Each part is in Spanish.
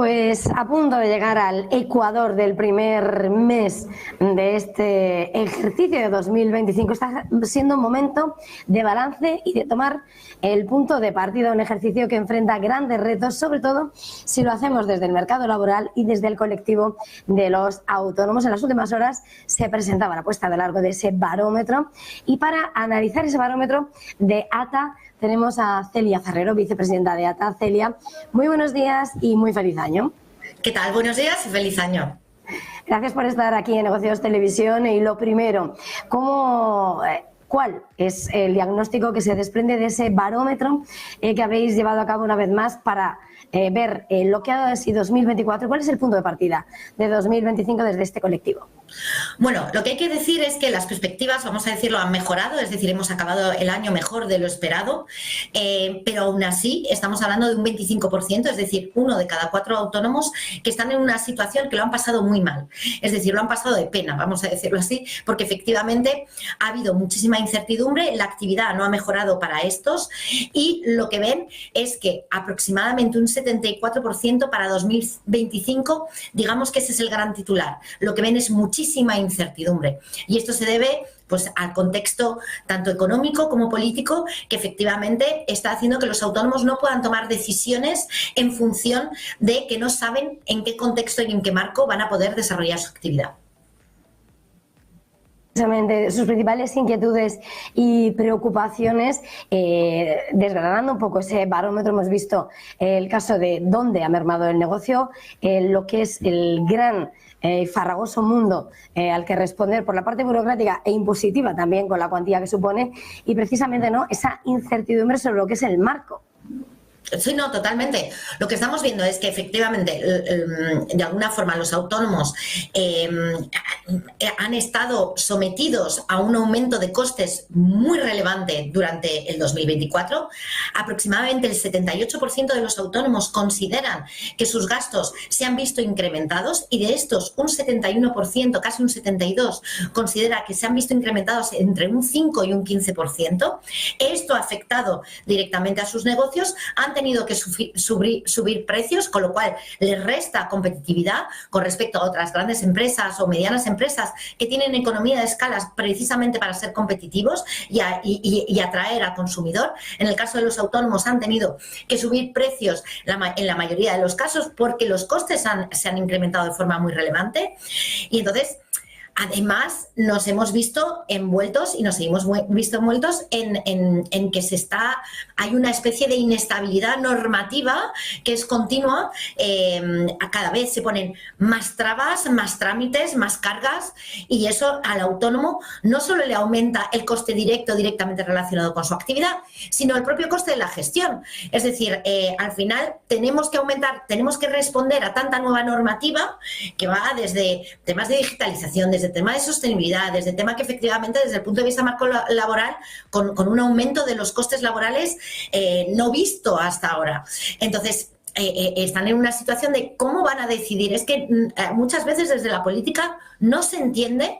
Pues a punto de llegar al ecuador del primer mes de este ejercicio de 2025. Está siendo un momento de balance y de tomar el punto de partida, un ejercicio que enfrenta grandes retos, sobre todo si lo hacemos desde el mercado laboral y desde el colectivo de los autónomos. En las últimas horas se presentaba la puesta de largo de ese barómetro, y para analizar ese barómetro de ATA tenemos a Celia Ferrero, vicepresidenta de ATA. Celia, muy buenos días y muy feliz año. ¿Qué tal? Buenos días y feliz año. Gracias por estar aquí en Negocios Televisión. Y lo primero, ¿cuál es el diagnóstico que se desprende de ese barómetro que habéis llevado a cabo una vez más para ver lo que ha sido 2024? ¿Cuál es el punto de partida de 2025 desde este colectivo? Bueno, lo que hay que decir es que las perspectivas, vamos a decirlo, han mejorado, es decir, hemos acabado el año mejor de lo esperado, pero aún así estamos hablando de un 25%, es decir, 1 de cada 4 autónomos que están en una situación que lo han pasado muy mal, es decir, lo han pasado de pena, vamos a decirlo así, porque efectivamente ha habido muchísima incertidumbre, la actividad no ha mejorado para estos, y lo que ven es que aproximadamente un 74% para 2025, digamos que ese es el gran titular. Lo que ven es muchísima incertidumbre, y esto se debe pues al contexto tanto económico como político, que efectivamente está haciendo que los autónomos no puedan tomar decisiones en función de que no saben en qué contexto y en qué marco van a poder desarrollar su actividad. Sus principales inquietudes y preocupaciones, desgranando un poco ese barómetro, hemos visto el caso de dónde ha mermado el negocio, lo que es el gran farragoso mundo al que responder por la parte burocrática e impositiva también, con la cuantía que supone, y precisamente esa incertidumbre sobre lo que es el marco. Sí, no, totalmente. Lo que estamos viendo es que efectivamente, de alguna forma, los autónomos han estado sometidos a un aumento de costes muy relevante durante el 2024. Aproximadamente el 78% de los autónomos consideran que sus gastos se han visto incrementados, y de estos un 71%, casi un 72%, considera que se han visto incrementados entre un 5 y un 15%. Esto ha afectado directamente a sus negocios, han tenido que subir precios, con lo cual les resta competitividad con respecto a otras grandes empresas o medianas empresas que tienen economía de escalas precisamente para ser competitivos y atraer al consumidor. En el caso de los autónomos han tenido que subir precios en la mayoría de los casos porque los costes se han incrementado de forma muy relevante, y entonces además nos hemos visto envueltos y nos seguimos visto envueltos en que hay una especie de inestabilidad normativa que es continua. Cada vez se ponen más trabas, más trámites, más cargas, y eso al autónomo no solo le aumenta el coste directamente relacionado con su actividad, sino el propio coste de la gestión. Es decir, al final tenemos que responder a tanta nueva normativa que va desde temas de digitalización, desde tema de sostenibilidad, desde tema que efectivamente desde el punto de vista marco laboral, con un aumento de los costes laborales no visto hasta ahora. Entonces, están en una situación de cómo van a decidir. Es que muchas veces desde la política no se entiende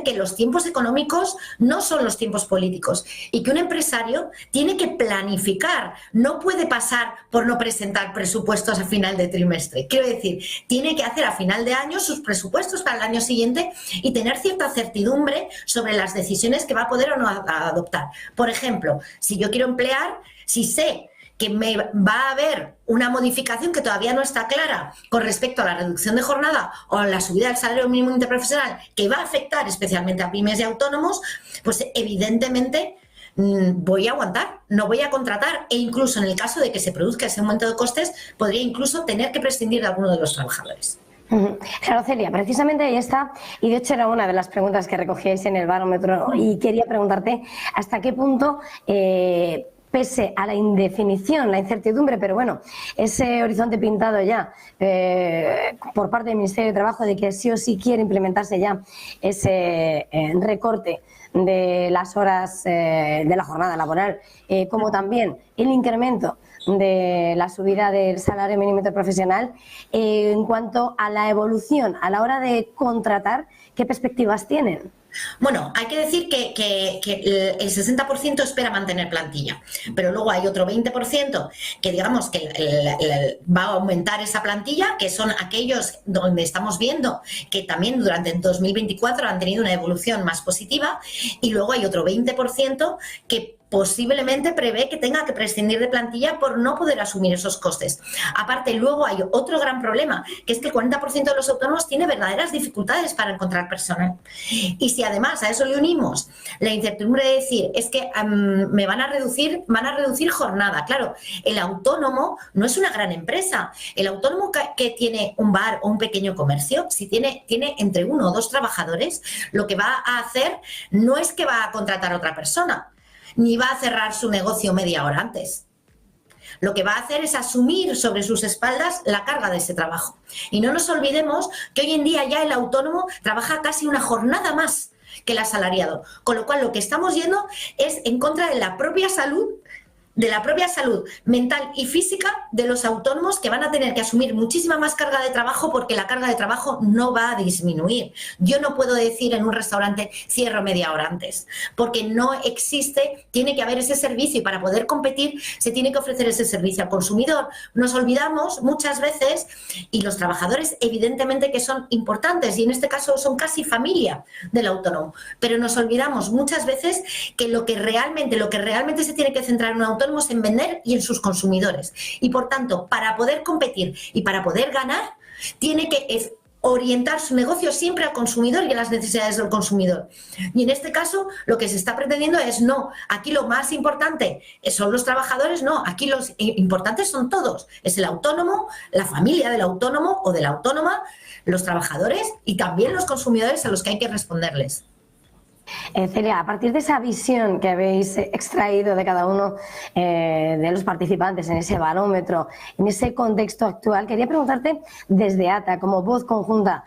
que los tiempos económicos no son los tiempos políticos, y que un empresario tiene que planificar, no puede pasar por no presentar presupuestos a final de trimestre. Quiero decir, tiene que hacer a final de año sus presupuestos para el año siguiente y tener cierta certidumbre sobre las decisiones que va a poder o no adoptar. Por ejemplo, si yo quiero emplear, si sé que me va a haber una modificación que todavía no está clara con respecto a la reducción de jornada o a la subida del salario mínimo interprofesional, que va a afectar especialmente a pymes y autónomos, pues evidentemente voy a aguantar, no voy a contratar, e incluso en el caso de que se produzca ese aumento de costes, podría incluso tener que prescindir de alguno de los trabajadores. Claro, Celia, precisamente ahí está, y de hecho era una de las preguntas que recogíais en el barómetro, y quería preguntarte hasta qué punto, pese a la indefinición, la incertidumbre, pero bueno, ese horizonte pintado ya por parte del Ministerio de Trabajo de que sí o sí quiere implementarse ya ese recorte de las horas de la jornada laboral, como también el incremento de la subida del salario mínimo interprofesional, en cuanto a la evolución a la hora de contratar, ¿qué perspectivas tienen? Bueno, hay que decir que el 60% espera mantener plantilla, pero luego hay otro 20% que digamos que va a aumentar esa plantilla, que son aquellos donde estamos viendo que también durante el 2024 han tenido una evolución más positiva, y luego hay otro 20% que posiblemente prevé que tenga que prescindir de plantilla por no poder asumir esos costes. Aparte, luego hay otro gran problema, que es que el 40% de los autónomos tiene verdaderas dificultades para encontrar personal. Y si además a eso le unimos la incertidumbre de decir, es que me van a reducir jornada. Claro, el autónomo no es una gran empresa. El autónomo que tiene un bar o un pequeño comercio, si tiene entre 1 o 2 trabajadores, lo que va a hacer no es que va a contratar a otra persona, ni va a cerrar su negocio media hora antes. Lo que va a hacer es asumir sobre sus espaldas la carga de ese trabajo. Y no nos olvidemos que hoy en día ya el autónomo trabaja casi una jornada más que el asalariado. Con lo cual, lo que estamos yendo es en contra de la propia salud mental y física de los autónomos, que van a tener que asumir muchísima más carga de trabajo, porque la carga de trabajo no va a disminuir. Yo no puedo decir en un restaurante cierro media hora antes, porque no existe, tiene que haber ese servicio, y para poder competir se tiene que ofrecer ese servicio al consumidor. Nos olvidamos muchas veces, y los trabajadores evidentemente que son importantes, y en este caso son casi familia del autónomo, pero nos olvidamos muchas veces que lo que realmente se tiene que centrar en un autónomo es en vender y en sus consumidores. Y por tanto, para poder competir y para poder ganar, tiene que orientar su negocio siempre al consumidor y a las necesidades del consumidor. Y en este caso, lo que se está pretendiendo es, no, aquí lo más importante son los trabajadores, no, aquí los importantes son todos. Es el autónomo, la familia del autónomo o de la autónoma, los trabajadores y también los consumidores, a los que hay que responderles. Celia, a partir de esa visión que habéis extraído de cada uno de los participantes en ese barómetro, en ese contexto actual, quería preguntarte desde ATA, como voz conjunta,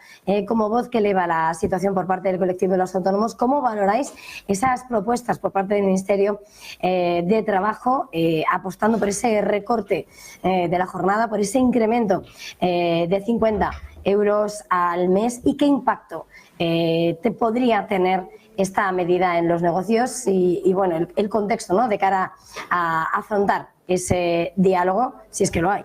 como voz que eleva la situación por parte del colectivo de los autónomos, ¿cómo valoráis esas propuestas por parte del Ministerio de Trabajo, apostando por ese recorte de la jornada, por ese incremento de 50 euros al mes, y qué impacto te podría tener esta medida en los negocios y bueno, el contexto, ¿no?, de cara a afrontar ese diálogo, si es que lo hay?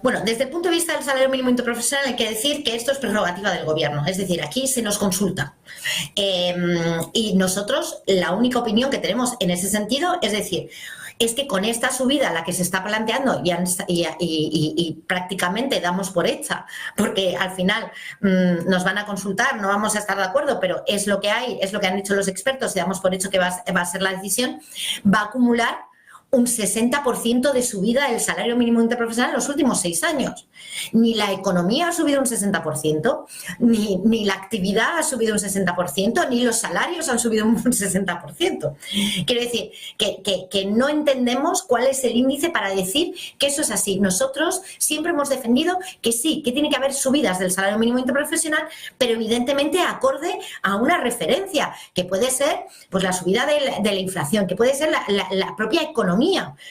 Bueno, desde el punto de vista del salario mínimo interprofesional hay que decir que esto es prerrogativa del Gobierno, es decir, aquí se nos consulta. Y nosotros, la única opinión que tenemos en ese sentido es decir, es que con esta subida, la que se está planteando, y prácticamente damos por hecha, porque al final nos van a consultar, no vamos a estar de acuerdo, pero es lo que hay, es lo que han dicho los expertos, y damos por hecho que va a ser la decisión, va a acumular un 60% de subida del salario mínimo interprofesional en los últimos 6 años. Ni la economía ha subido un 60%, ni la actividad ha subido un 60%, ni los salarios han subido un 60%. Quiero decir que no entendemos cuál es el índice para decir que eso es así. Nosotros siempre hemos defendido que sí, que tiene que haber subidas del salario mínimo interprofesional, pero evidentemente acorde a una referencia, que puede ser pues la subida de la inflación, que puede ser la propia economía,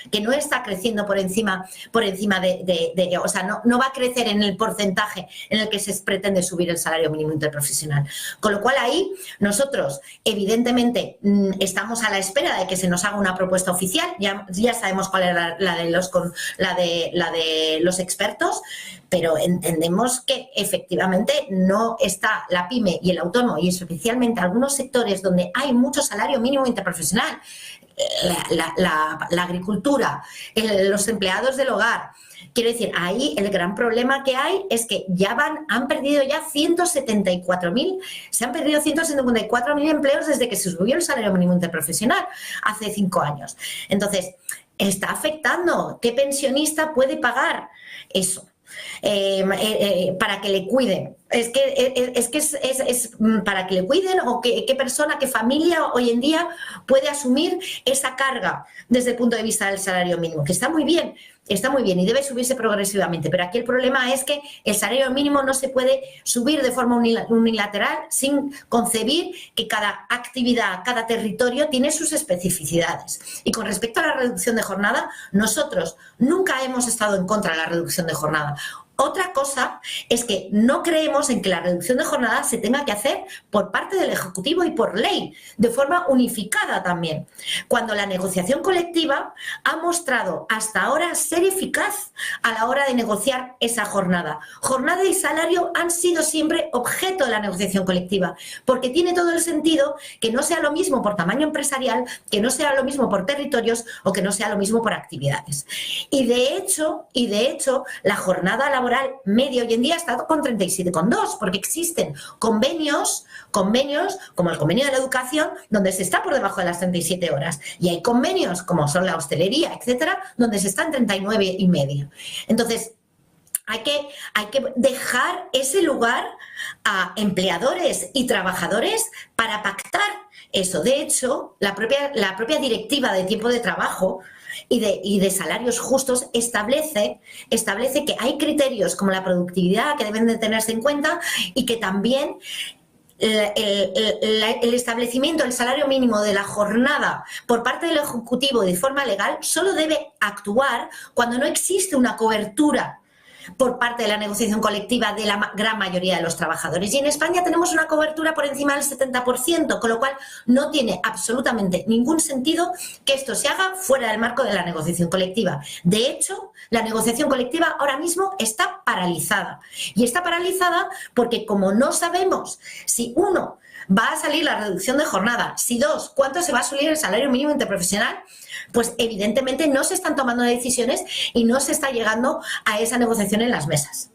que no está creciendo por encima de o sea, no va a crecer en el porcentaje en el que se pretende subir el salario mínimo interprofesional. Con lo cual ahí nosotros evidentemente estamos a la espera de que se nos haga una propuesta oficial, ya sabemos cuál es la de los expertos, pero entendemos que efectivamente no está la pyme y el autónomo, y especialmente algunos sectores donde hay mucho salario mínimo interprofesional, la agricultura, los empleados del hogar. Quiero decir, ahí el gran problema que hay es que han perdido ya 174.000, se han perdido 174.000 empleos desde que se subió el salario mínimo interprofesional hace 5 años. Entonces, está afectando. ¿Qué pensionista puede pagar eso? Para que le cuiden. Es para que le cuiden, o qué persona, qué familia hoy en día puede asumir esa carga desde el punto de vista del salario mínimo, que está muy bien y debe subirse progresivamente, pero aquí el problema es que el salario mínimo no se puede subir de forma unilateral sin concebir que cada actividad, cada territorio tiene sus especificidades. Y con respecto a la reducción de jornada, nosotros nunca hemos estado en contra de la reducción de jornada. Otra cosa es que no creemos en que la reducción de jornada se tenga que hacer por parte del Ejecutivo y por ley, de forma unificada también, cuando la negociación colectiva ha mostrado hasta ahora ser eficaz a la hora de negociar esa jornada. Jornada y salario han sido siempre objeto de la negociación colectiva, porque tiene todo el sentido que no sea lo mismo por tamaño empresarial, que no sea lo mismo por territorios o que no sea lo mismo por actividades. Y de hecho, la jornada laboral media hoy en día está con 37,2, porque existen convenios como el convenio de la educación, donde se está por debajo de las 37 horas. Y hay convenios, como son la hostelería, etcétera, donde se está en 39,5. Entonces, hay que dejar ese lugar a empleadores y trabajadores para pactar eso. De hecho, la propia directiva de tiempo de trabajo y de salarios justos establece que hay criterios como la productividad que deben de tenerse en cuenta, y que también el establecimiento del salario mínimo de la jornada por parte del Ejecutivo de forma legal solo debe actuar cuando no existe una cobertura por parte de la negociación colectiva de la gran mayoría de los trabajadores. Y en España tenemos una cobertura por encima del 70%, con lo cual no tiene absolutamente ningún sentido que esto se haga fuera del marco de la negociación colectiva. De hecho, la negociación colectiva ahora mismo está paralizada. Y está paralizada porque, como no sabemos si, uno, va a salir la reducción de jornada, si, dos, cuánto se va a subir el salario mínimo interprofesional, pues evidentemente no se están tomando decisiones y no se está llegando a esa negociación en las mesas.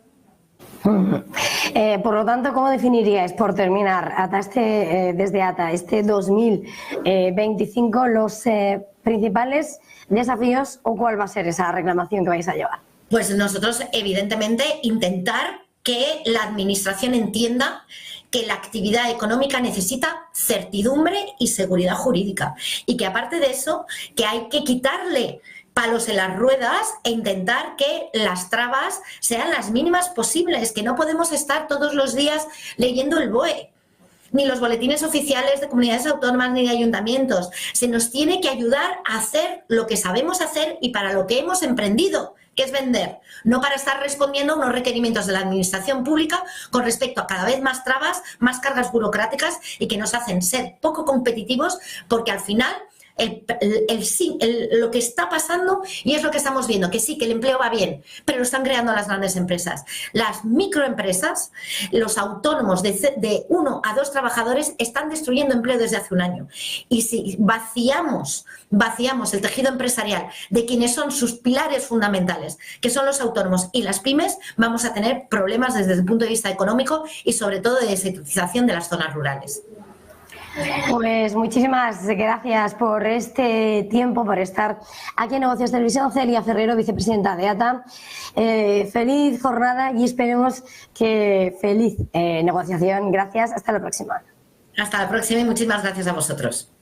Por lo tanto, ¿cómo definiríais, por terminar, desde ATA, este 2025, los principales desafíos, o cuál va a ser esa reclamación que vais a llevar? Pues nosotros, evidentemente, intentar que la Administración entienda que la actividad económica necesita certidumbre y seguridad jurídica, y que aparte de eso, que hay que quitarle palos en las ruedas e intentar que las trabas sean las mínimas posibles, que no podemos estar todos los días leyendo el BOE, ni los boletines oficiales de comunidades autónomas ni de ayuntamientos. Se nos tiene que ayudar a hacer lo que sabemos hacer y para lo que hemos emprendido, que es vender, no para estar respondiendo a unos requerimientos de la administración pública con respecto a cada vez más trabas, más cargas burocráticas, y que nos hacen ser poco competitivos, porque al final lo que está pasando, y es lo que estamos viendo, que sí, que el empleo va bien, pero lo están creando las grandes empresas. Las microempresas, los autónomos de 1 a 2 trabajadores están destruyendo empleo desde hace un año. Y si vaciamos el tejido empresarial de quienes son sus pilares fundamentales, que son los autónomos y las pymes, vamos a tener problemas desde el punto de vista económico y sobre todo de desertización de las zonas rurales. Pues muchísimas gracias por este tiempo, por estar aquí en Negocios Televisión. Celia Ferrero, vicepresidenta de ATA. Feliz jornada y esperemos que feliz negociación. Gracias. Hasta la próxima. Hasta la próxima y muchísimas gracias a vosotros.